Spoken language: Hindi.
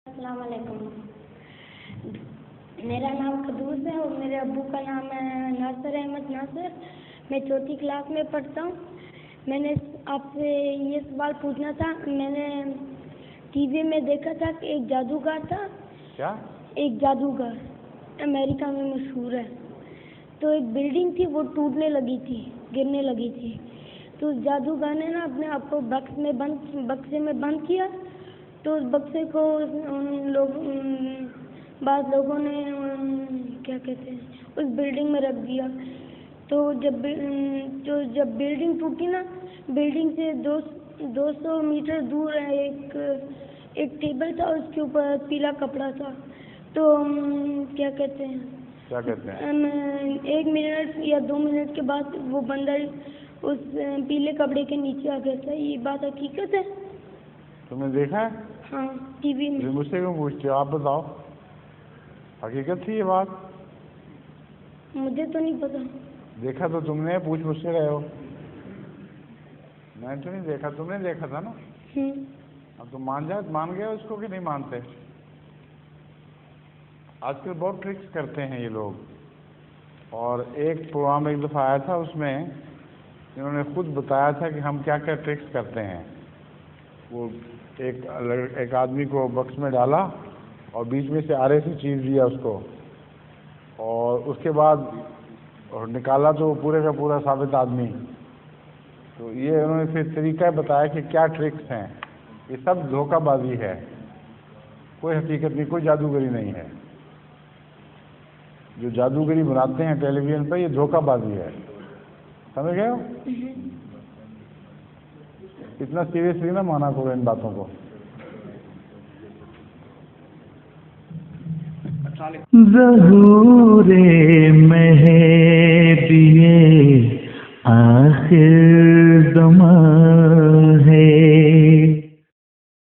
अस्सलाम वालेकुम। मेरा नाम कदूस है और मेरे अब्बू का नाम है नासिर अहमद नासिर। मैं चौथी क्लास में पढ़ता हूँ। मैंने आपसे ये सवाल पूछना था। मैंने टीवी में देखा था कि एक जादूगर था। क्या? एक जादूगर अमेरिका में मशहूर है। तो एक बिल्डिंग थी, वो टूटने लगी थी, गिरने लगी थी। तो उस जादूगर ने ना अपने आप को बक्से में बंद किया। तो उस बक्से को बाद लोगों ने क्या कहते हैं, उस बिल्डिंग में रख दिया। तो जब बिल्डिंग टूटी ना, बिल्डिंग से 200 मीटर दूर एक टेबल था, उसके ऊपर पीला कपड़ा था। तो क्या कहते हैं 1 मिनट या 2 मिनट के बाद वो बंदर उस पीले कपड़े के नीचे आ गया था। ये बात हकीकत है? तुमने देखा है? हाँ, टीवी में। मुझसे क्यों पूछते हो? आप बताओ, हकीकत थी ये बात? मुझे तो नहीं पता। देखा तो तुमने, पूछ मुझसे रहे हो। मैंने तो नहीं देखा, तुमने देखा था ना। अब तुम मान गए उसको कि नहीं मानते? आजकल बहुत ट्रिक्स करते हैं ये लोग। और एक प्रोग्राम एक दफ़ा आया था, उसमें इन्होंने खुद बताया था कि हम क्या क्या ट्रिक्स करते हैं। वो एक आदमी को बक्स में डाला और बीच में से आरे से चीर दिया उसको, और उसके बाद निकाला तो पूरे का पूरा साबित आदमी। तो ये उन्होंने फिर तरीका बताया कि क्या ट्रिक्स हैं। ये सब धोखाबाजी है, कोई हकीकत नहीं, कोई जादूगरी नहीं है। जो जादूगरी बनाते हैं टेलीविज़न पर, ये धोखाबाजी है। समझ गए हो? इतना सीरियसली ना माना करो इन बातों को। ज़हूरे महबिए आखिर ज़मां